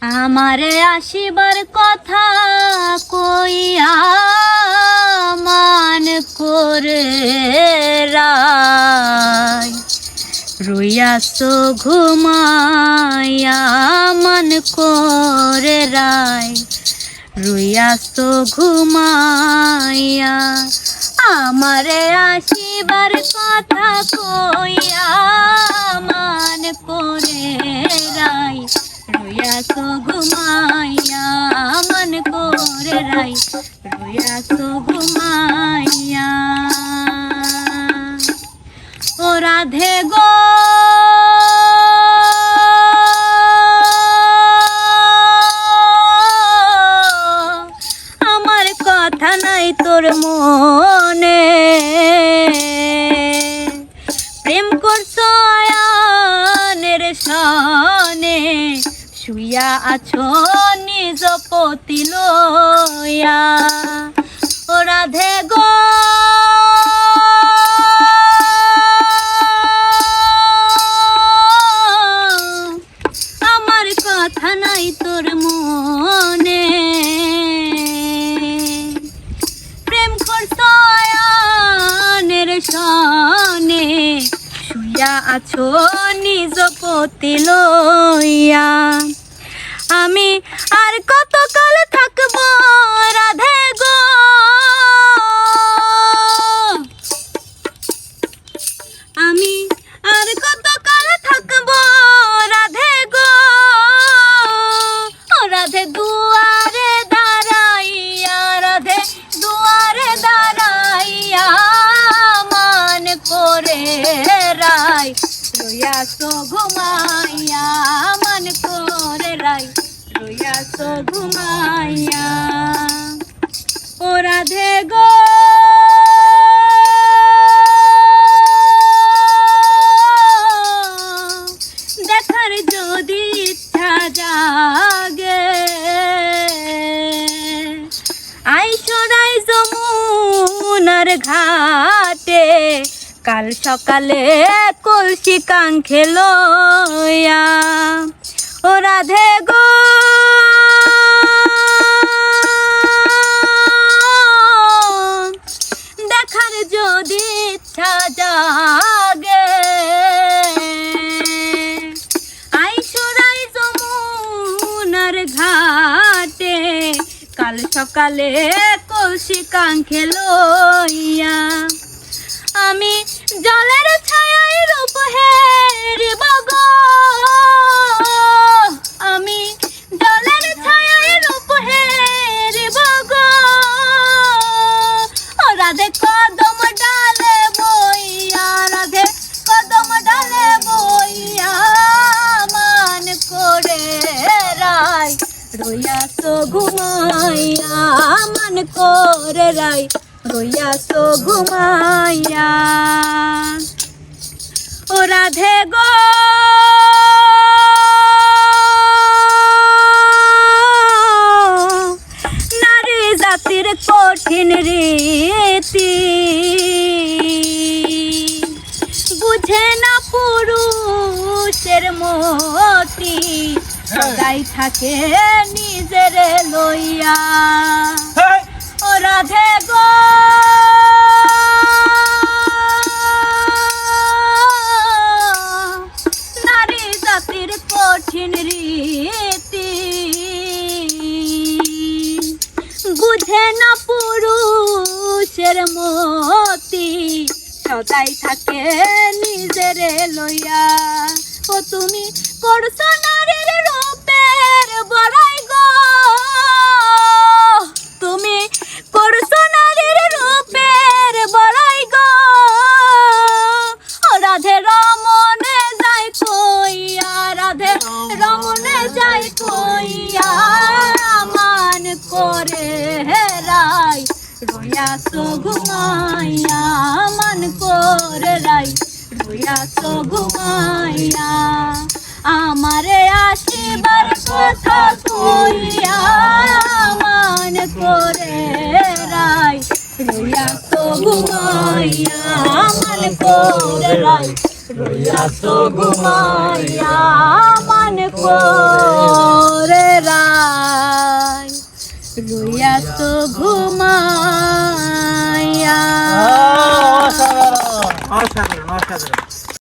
আমারে আসিবার কথা কইয়া মান করে রাই রইয়াছ ঘুমাইয়া মান করে রাই রইয়াছ ঘুমাইয়া আমারে আসিবার কথা কইয়া মান করে রাই রইয়াছ ঘুমাইয়া মান করে রাই রইয়াছ ঘুমাইয়া ও রাধে গো আমার কথা নাই তোর মনে প্রেম করছো আয়ানের সনে শুইয়া আছো নিজ পতি লইয়া ও রাধে গো আমার কথা নাই তোর মনে প্রেম করছো আয়ানের সনে শুইয়া আছো নিজ পতি লইয়া আমি আর কতকাল থাকবো রাধে গো আমি আর কতকাল থাকবো রাধে গো রাধে দুয়ারে দাঁড়াইয়া রাধে দুয়ারে দাঁড়াইয়া মান করে রাই রইয়াছ ঘুমাইয়া মান করে রাই রইয়াছ ঘুমাইয়া ও রাধে গো দেখার যদি ইচ্ছা জাগে আইসরাই যমুনার ঘাটে কাল সকালে কলসি কাঙ্খে লইয়া ও রাধে গো দেখার যদি ইচ্ছা জাগে আইসরাই যমুনার ঘাটে কাল সকালে কলসি কাঙ্খে লইয়া আমি জলের ছায়ায় রূপ হেরিব গো আমি জলের ছায়ায় রূপ হেরিব গো ও রাধে কদম ডালে বইয়া রাধে কদম ডালে বইয়া মান করে রাই রইয়াছ ঘুমাইয়া মান করে রাই রইয়াছ ঘুমাইয়া ও রাধে গো নারী জাতির কঠিন রীতি বুঝে না পুরুষের মতি সদাই থাকে নিজের লইয়া ও রাধে গো নারী জাতির কঠিন রীতি বুঝে না পুরুষের মতি সদাই থাকে নিজের লইয়া ও তুমি করছো নারীর রূপের বড়াই গো তুমি করছো নারীর রূপের বড়াই গো রাধে রমনে যাই কইয়া রাধে রমনে যাই কইয়া মান করে রাই রইয়াছ ঘুমাইয়া মান করে রাই রইয়াছ ঘুমাইয়া আমারে আসিবার কথা কইয়া মান করে রাই রইয়াছ ঘুমাইয়া মান করে রাই রইয়াছ ঘুমাইয়া মান করে রইয়াছ ঘুমাইয়া। অসাধারণ অসাধারণ অসাধারণ।